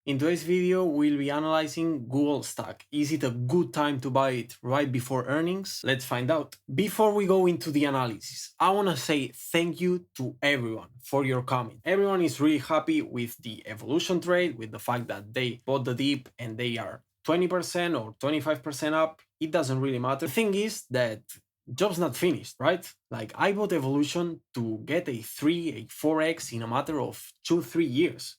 In today's video, we'll be analyzing Google Stock. Is it a good time to buy it right before earnings? Let's find out. Before we go into the analysis, I want to say thank you to everyone for your comment. Everyone is really happy with the evolution trade, with the fact that they bought the dip and they are 20% or 25% up. It doesn't really matter. The thing is that job's not finished, right? Like I bought evolution to get a 3, a 4x in a matter of 2-3 years.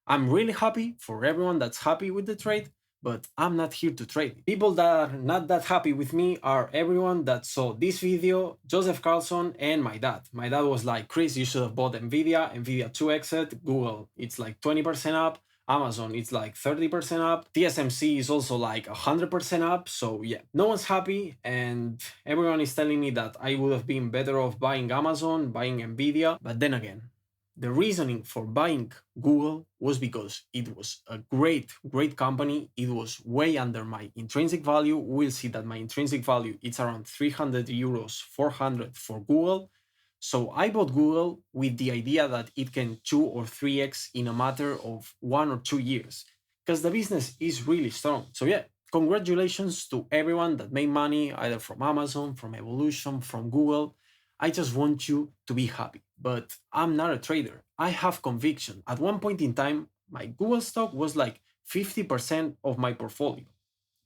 I'm really happy for everyone that's happy with the trade, but I'm not here to trade. People that are not that happy with me are everyone that saw this video, Joseph Carlson and my dad. My dad was like, Chris, you should have bought Nvidia 2x, Google, it's like 20% up, Amazon, it's like 30% up, TSMC is also like 100% up, so yeah, no one's happy, and everyone is telling me that I would have been better off buying Amazon, buying Nvidia, but then again, the reasoning for buying Google was because it was a great company. It was way under my intrinsic value. We'll see that my intrinsic value is around 300 euros, 400 for Google. So I bought Google with the idea that it can 2 or 3x in a matter of 1 or 2 years because the business is really strong. So yeah, congratulations to everyone that made money either from Amazon, from Evolution, from Google. I just want you to be happy. But I'm not a trader. I have conviction. At one point in time, my Google stock was like 50% of my portfolio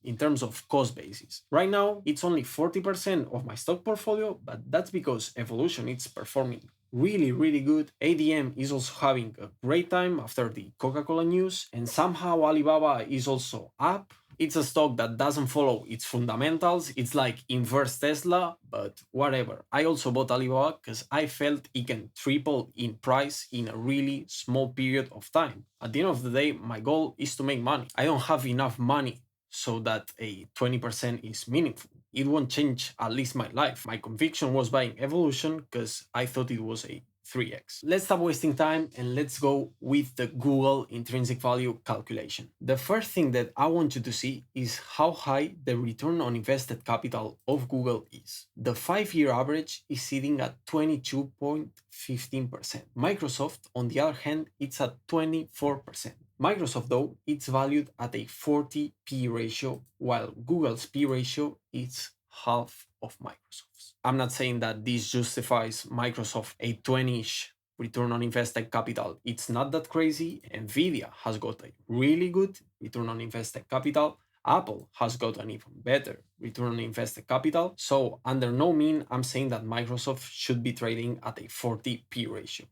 in terms of cost basis. Right now, it's only 40% of my stock portfolio, but that's because Evolution is performing really good. ADM is also having a great time after the Coca-Cola news, and somehow Alibaba is also up. It's a stock that doesn't follow its fundamentals. It's like inverse Tesla, but whatever. I also bought Alibaba because I felt it can triple in price in a really small period of time. At the end of the day, my goal is to make money. I don't have enough money so that a 20% is meaningful. It won't change at least my life. My conviction was buying Evolution because I thought it was a 3x. Let's stop wasting time and let's go with the Google intrinsic value calculation. The first thing that I want you to see is how high the return on invested capital of Google is. The 5-year average is sitting at 22.15%. Microsoft, on the other hand, it's at 24%. Microsoft, though, it's valued at a 40 P ratio, while Google's P ratio is half of Microsoft's. I'm not saying that this justifies Microsoft a 20-ish return on invested capital. It's not that crazy. NVDA has got a really good return on invested capital. Apple has got an even better return on invested capital. So under no mean I'm saying that Microsoft should be trading at a 40 P ratio.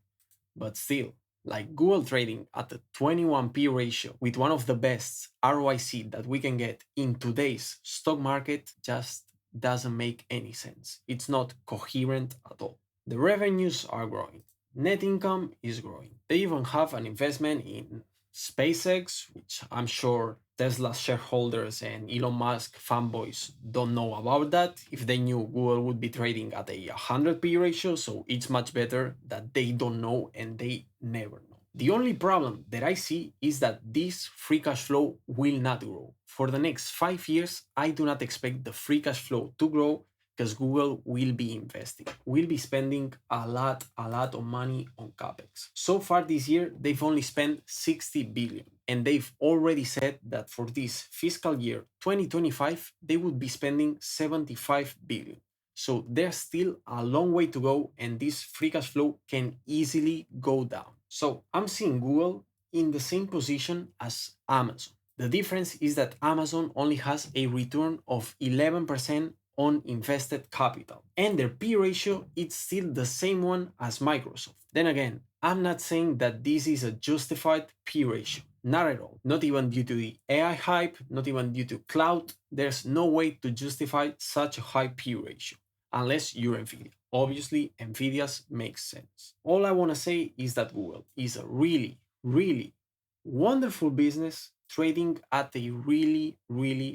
But still, like Google trading at a 21 P ratio with one of the best ROIC that we can get in today's stock market just doesn't make any sense. It's not coherent at all. The revenues are growing. Net income is growing. They even have an investment in SpaceX, which I'm sure Tesla shareholders and Elon Musk fanboys don't know about that. If they knew, Google would be trading at a 100 P ratio, so it's much better that they don't know and they never know. The only problem that I see is that this free cash flow will not grow. For the next 5 years, I do not expect the free cash flow to grow because Google will be investing, will be spending a lot of money on CapEx. So far this year, they've only spent 60 billion, and they've already said that for this fiscal year 2025, they would be spending 75 billion. So there's still a long way to go, and this free cash flow can easily go down. So I'm seeing Google in the same position as Amazon. The difference is that Amazon only has a return of 11% on invested capital, and their P ratio is still the same one as Microsoft. Then again, I'm not saying that this is a justified P ratio. Not at all. Not even due to the AI hype, not even due to cloud. There's no way to justify such a high P ratio unless you're Nvidia. Obviously, Nvidia's makes sense. All I want to say is that Google is a really wonderful business trading at a really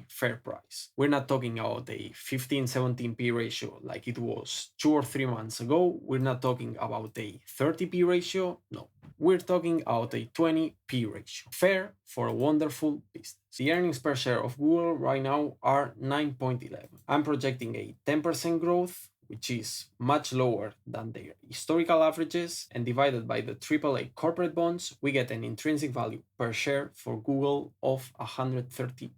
fair price. We're not talking about a 15-17 P ratio like it was 2 or 3 months ago. We're not talking about a 30 P ratio. No, we're talking about a 20 P ratio. Fair for a wonderful business. The earnings per share of Google right now are 9.11. I'm projecting a 10% growth which is much lower than their historical averages, and divided by the AAA corporate bonds, we get an intrinsic value per share for Google of $130.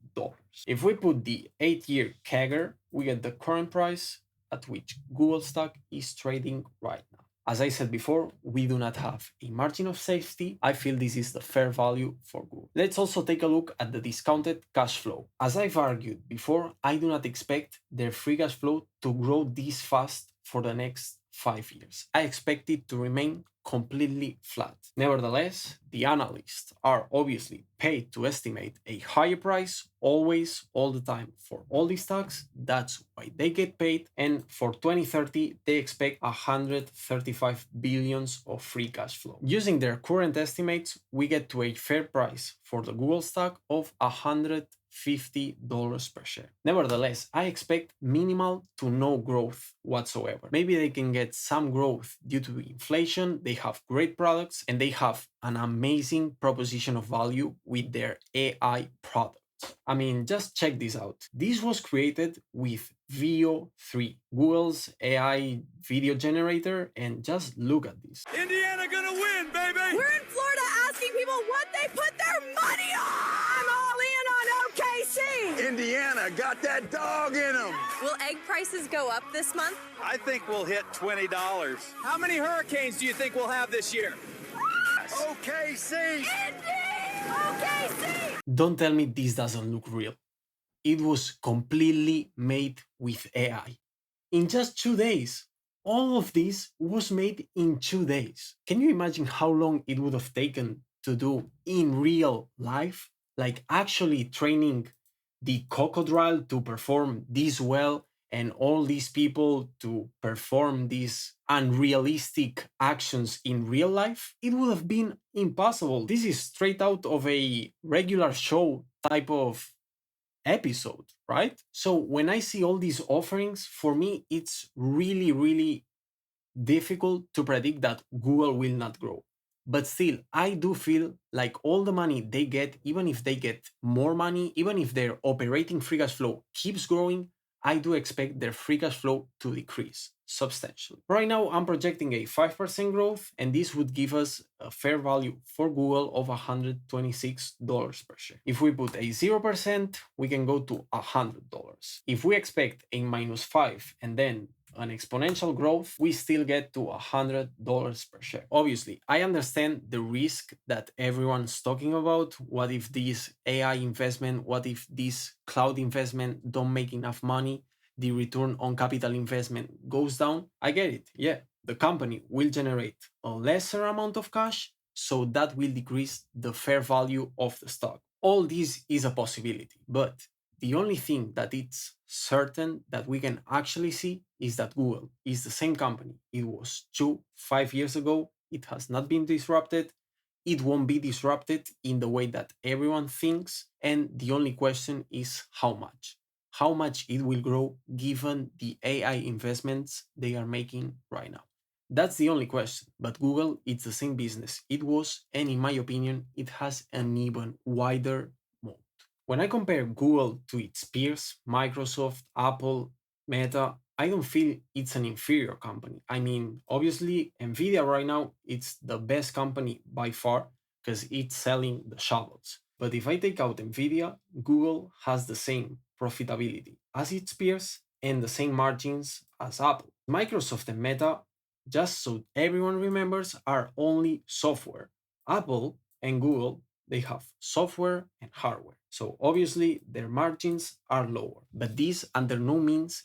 If we put the 8-year CAGR, we get the current price at which Google stock is trading right now. As I said before, we do not have a margin of safety. I feel this is the fair value for Google. Let's also take a look at the discounted cash flow. As I've argued before, I do not expect their free cash flow to grow this fast for the next 5 years. I expect it to remain completely flat. Nevertheless, the analysts are obviously paid to estimate a higher price always, all the time for all these stocks. That's why they get paid. And for 2030, they expect 135 billions of free cash flow. Using their current estimates, we get to a fair price for the Google stock of $150 per share. Nevertheless, I expect minimal to no growth whatsoever. Maybe they can get some growth due to inflation, they have great products, and they have an amazing proposition of value with their AI products. I mean, just check this out. This was created with Veo 3, Google's AI video generator, and just look at this. Indiana gonna win, baby! We're in Florida asking people what they put their money on! I'm all in on OKC! Indiana got that dog in them. Will egg prices go up this month? I think we'll hit $20. How many hurricanes do you think we'll have this year? OKC! Indy! OKC! Don't tell me this doesn't look real. It was completely made with AI. In just 2 days. All of this was made in 2 days. Can you imagine how long it would have taken to do in real life? Like actually training the crocodile to perform this well and all these people to perform these unrealistic actions in real life? It would have been impossible. This is straight out of a regular show type of episode, right? So when I see all these offerings, for me, it's really, really difficult to predict that Google will not grow. But still, I do feel like all the money they get, even if they get more money, even if their operating free cash flow keeps growing, I do expect their free cash flow to decrease substantially. Right now, I'm projecting a 5% growth, and this would give us a fair value for Google of $126 per share. If we put a 0%, we can go to $100. If we expect a -5 and then an exponential growth, we still get to $100 per share. Obviously, I understand the risk that everyone's talking about. What if this AI investment, what if this cloud investment don't make enough money? The return on capital investment goes down. I get it. Yeah, the company will generate a lesser amount of cash, so that will decrease the fair value of the stock. All this is a possibility, but the only thing that it's certain that we can actually see is that Google is the same company it was 5 years ago. It has not been disrupted. It won't be disrupted in the way that everyone thinks. And the only question is how much. How much it will grow given the AI investments they are making right now. That's the only question. But Google, it's the same business it was, and in my opinion, it has an even wider moat. When I compare Google to its peers, Microsoft, Apple, Meta, I don't feel it's an inferior company. I mean, obviously, NVDA right now, it's the best company by far because it's selling the shovels. But if I take out NVIDIA, Google has the same profitability as its peers and the same margins as Apple. Microsoft and Meta, just so everyone remembers, are only software. Apple and Google, they have software and hardware. So obviously their margins are lower. But this under no means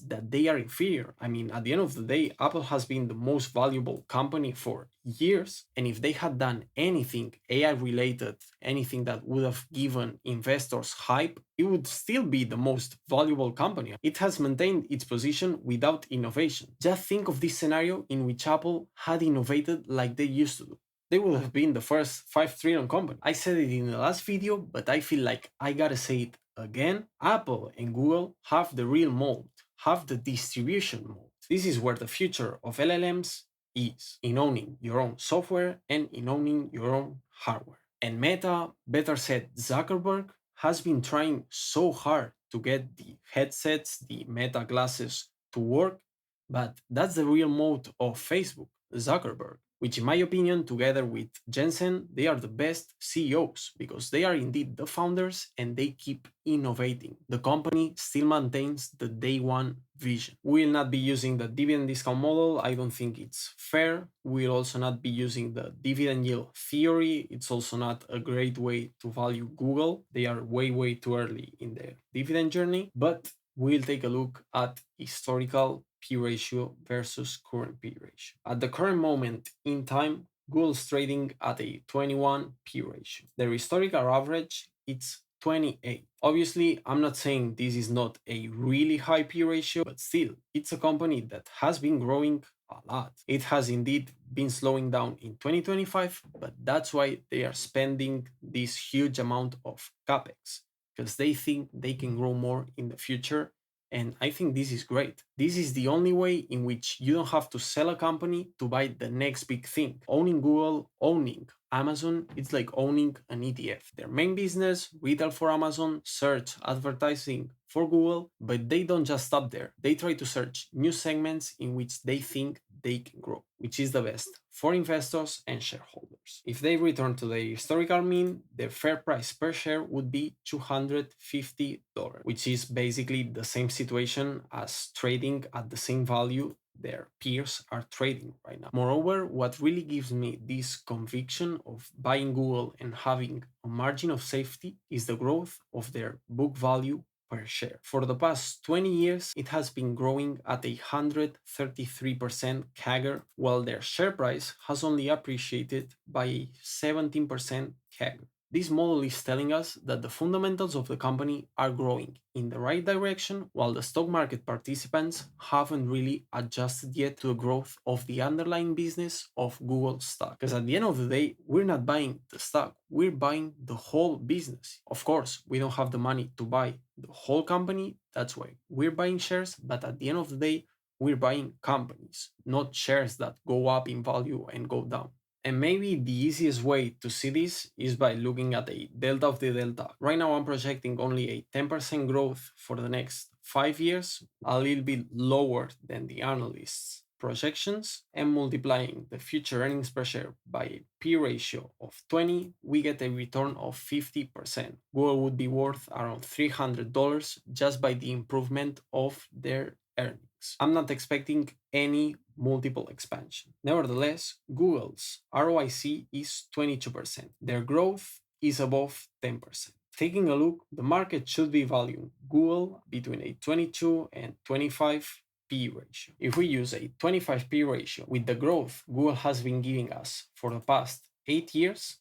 that they are inferior. I mean, at the end of the day, Apple has been the most valuable company for years. And if they had done anything AI related, anything that would have given investors hype, it would still be the most valuable company. It has maintained its position without innovation. Just think of this scenario in which Apple had innovated like they used to do. They would have been the first 5 trillion company. I said it in the last video, but I feel like I gotta say it again. Apple and Google have the real moat, have the distribution moat. This is where the future of LLMs is, in owning your own software and in owning your own hardware. And Meta, better said Zuckerberg, has been trying so hard to get the headsets, the Meta glasses to work, But that's the real moat of Facebook, Zuckerberg, which in my opinion, together with Jensen, they are the best CEOs because they are indeed the founders and they keep innovating. The company still maintains the day one vision. We will not be using the dividend discount model. I don't think it's fair. We'll also not be using the dividend yield theory. It's also not a great way to value Google. They are way too early in their dividend journey, but we'll take a look at historical P ratio versus current P ratio. At the current moment in time, Google's trading at a 21 P ratio. The historical average, it's 28. Obviously, I'm not saying this is not a really high P ratio, but still, it's a company that has been growing a lot. It has indeed been slowing down in 2025, but that's why they are spending this huge amount of capex because they think they can grow more in the future. And I think this is great. This is the only way in which you don't have to sell a company to buy the next big thing. Owning Google, owning Amazon, it's like owning an ETF. Their main business, retail for Amazon, search, advertising for Google, but they don't just stop there. They try to search new segments in which they think they can grow, which is the best for investors and shareholders. If they return to the historical mean, their fair price per share would be $250, which is basically the same situation as trading at the same value their peers are trading right now. Moreover, what really gives me this conviction of buying Google and having a margin of safety is the growth of their book value per share. For the past 20 years, it has been growing at a 133% CAGR, while their share price has only appreciated by a 17% CAGR. This model is telling us that the fundamentals of the company are growing in the right direction, while the stock market participants haven't really adjusted yet to the growth of the underlying business of Google stock. Because at the end of the day, we're not buying the stock, we're buying the whole business. Of course, we don't have the money to buy the whole company, that's why we're buying shares, but at the end of the day, we're buying companies, not shares that go up in value and go down. And maybe the easiest way to see this is by looking at a delta of the delta. Right now, I'm projecting only a 10% growth for the next 5 years, a little bit lower than the analysts' projections, and multiplying the future earnings per share by a P ratio of 20, we get a return of 50%. Google would be worth around $300 just by the improvement of their earnings. I'm not expecting any multiple expansion. Nevertheless, Google's ROIC is 22%. Their growth is above 10%. Taking a look, the market should be valuing Google between a 22 and 25 P ratio. If we use a 25 P ratio with the growth Google has been giving us for the past 8 years,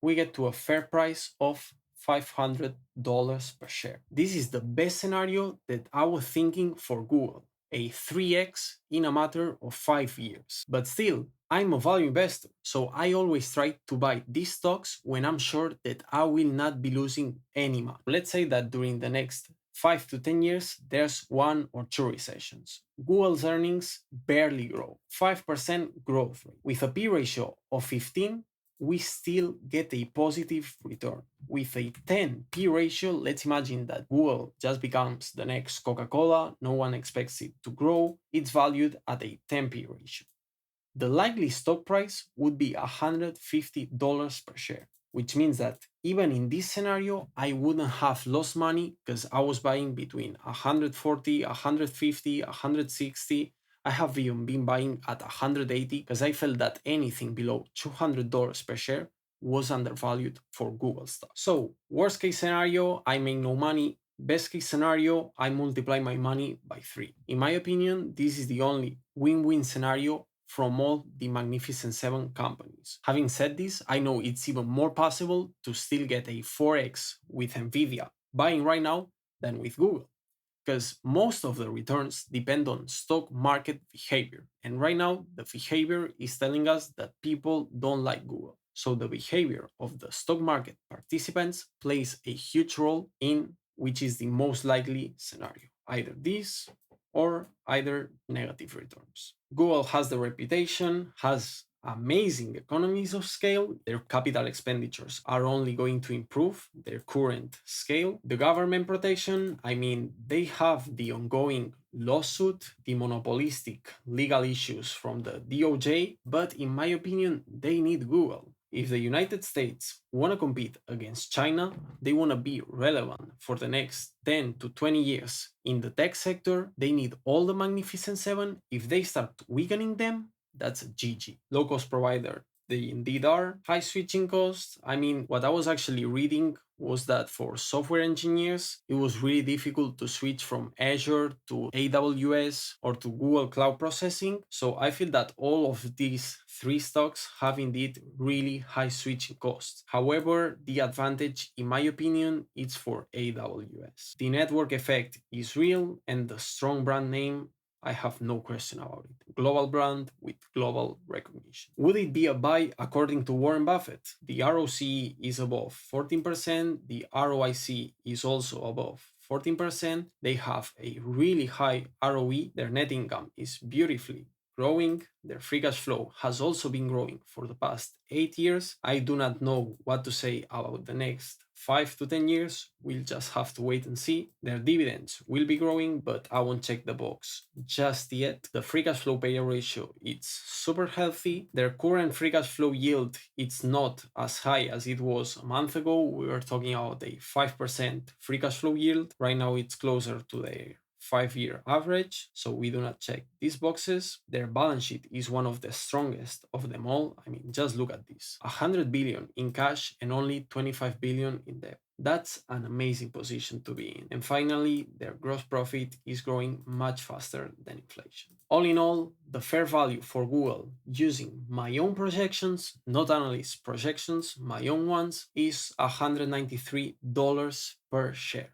we get to a fair price of $500 per share. This is the best scenario that I was thinking for Google, a 3x in a matter of 5 years. But still, I'm a value investor, so I always try to buy these stocks when I'm sure that I will not be losing any money. Let's say that during the next 5 to 10 years, there's 1 or 2 recessions. Google's earnings barely grow, 5% growth rate. With a P ratio of 15, we still get a positive return. With a 10 P ratio, let's imagine that Google just becomes the next Coca-Cola, no one expects it to grow, it's valued at a 10 P ratio. The likely stock price would be $150 per share, which means that even in this scenario, I wouldn't have lost money because I was buying between 140, 150, 160. I have even been buying at 180 because I felt that anything below $200 per share was undervalued for Google stock. So, worst case scenario, I make no money. Best case scenario, I multiply my money by 3. In my opinion, this is the only win-win scenario from all the Magnificent 7 companies. Having said this, I know it's even more possible to still get a 4x with NVDA buying right now than with Google, because most of the returns depend on stock market behavior. And right now, the behavior is telling us that people don't like Google. So the behavior of the stock market participants plays a huge role in which is the most likely scenario, either this or either negative returns. Google has the reputation, has amazing economies of scale. Their capital expenditures are only going to improve their current scale. The government protection, I mean, they have the ongoing lawsuit, the monopolistic legal issues from the DOJ, but in my opinion, they need Google. If the United States want to compete against China, they want to be relevant for the next 10 to 20 years in the tech sector, they need all the Magnificent Seven. If they start weakening them, that's a GG. Low cost provider, they indeed are. High switching costs. I mean, what I was actually reading was that for software engineers, it was really difficult to switch from Azure to AWS or to Google Cloud Processing. So I feel that all of these three stocks have indeed really high switching costs. However, the advantage, in my opinion, is for AWS. The network effect is real and the strong brand name, I have no question about it. Global brand with global recognition. Would it be a buy according to Warren Buffett? The ROCE is above 14%, the ROIC is also above 14%. They have a really high ROE. Their net income is beautifully growing. Their free cash flow has also been growing for the past 8 years. I do not know what to say about the next 5 to 10 years. We'll just have to wait and see. Their dividends will be growing, but I won't check the box just yet. The free cash flow payout ratio, it's super healthy. Their current free cash flow yield, it's not as high as it was a month ago. We were talking about a 5% free cash flow yield. Right now it's closer to their 5-year average, so we do not check these boxes. Their balance sheet is one of the strongest of them all. I mean, just look at this. 100 billion in cash and only 25 billion in debt. That's an amazing position to be in. And finally, their gross profit is growing much faster than inflation. All in all, the fair value for Google using my own projections, not analysts' projections, my own ones, is $193 per share.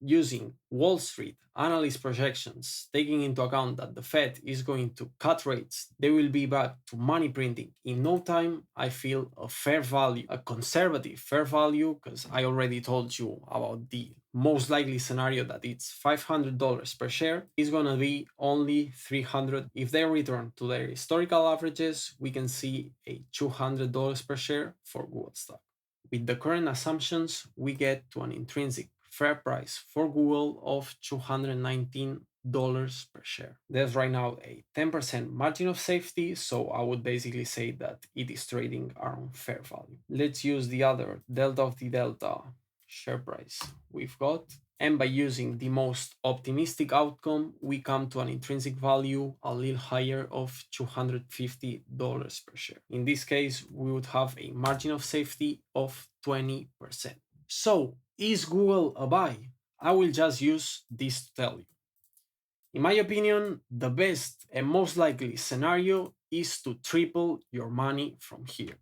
Using Wall Street analyst projections, taking into account that the Fed is going to cut rates, they will be back to money printing in no time. I feel a fair value, a conservative fair value, because I already told you about the most likely scenario that it's $500 per share, is going to be only $300. If they return to their historical averages, we can see a $200 per share for Google stock. With the current assumptions, we get to an intrinsic fair price for Google of $219 per share. There's right now a 10% margin of safety, so I would basically say that it is trading around fair value. Let's use the other delta of the delta share price we've got, and by using the most optimistic outcome, we come to an intrinsic value a little higher of $250 per share. In this case, we would have a margin of safety of 20%. So, is Google a buy? I will just use this to tell you. In my opinion, the best and most likely scenario is to triple your money from here.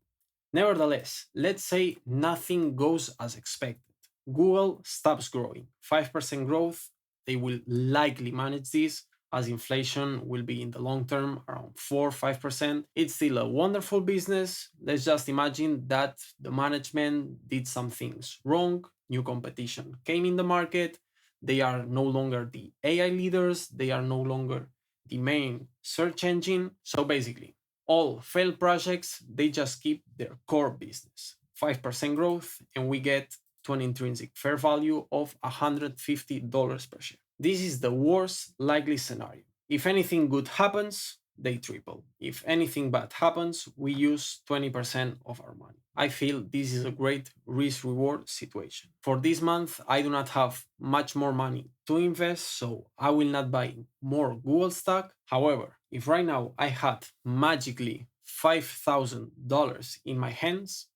Nevertheless, let's say nothing goes as expected. Google stops growing. 5% growth, they will likely manage this, as inflation will be in the long term around 4-5%. It's still a wonderful business. Let's just imagine that the management did some things wrong. New competition came in the market. They are no longer the AI leaders. They are no longer the main search engine. So basically, all failed projects, they just keep their core business. 5% growth, and we get to an intrinsic fair value of $150 per share. This is the worst likely scenario. If anything good happens, they triple. If anything bad happens, we use 20% of our money. I feel this is a great risk-reward situation. For this month, I do not have much more money to invest, so I will not buy more Google stock. However, if right now I had magically $5,000 in my hands,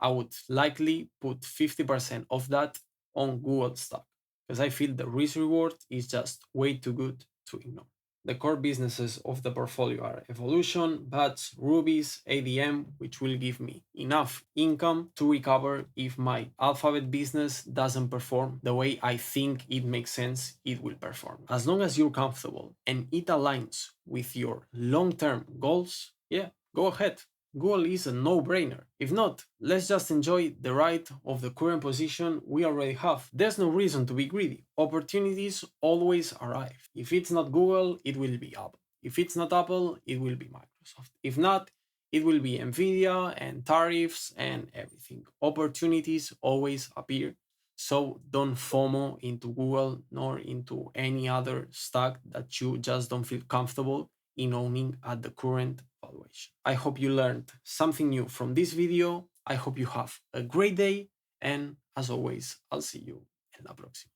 I would likely put 50% of that on Google stock, because I feel the risk reward is just way too good to ignore. The core businesses of the portfolio are Evolution, BATS, Rubies, ADM, which will give me enough income to recover if my Alphabet business doesn't perform the way I think it makes sense it will perform. As long as you're comfortable and it aligns with your long-term goals, yeah, go ahead. Google is a no-brainer. If not, let's just enjoy the ride of the current position we already have. There's no reason to be greedy. Opportunities always arrive. If it's not Google, it will be Apple. If it's not Apple, it will be Microsoft. If not, It will be NVDA and tariffs and everything. Opportunities always appear. So don't FOMO into Google nor into any other stock that you just don't feel comfortable in owning at the current valuation. I hope you learned something new from this video. I hope you have a great day. And as always, I'll see you in la próxima.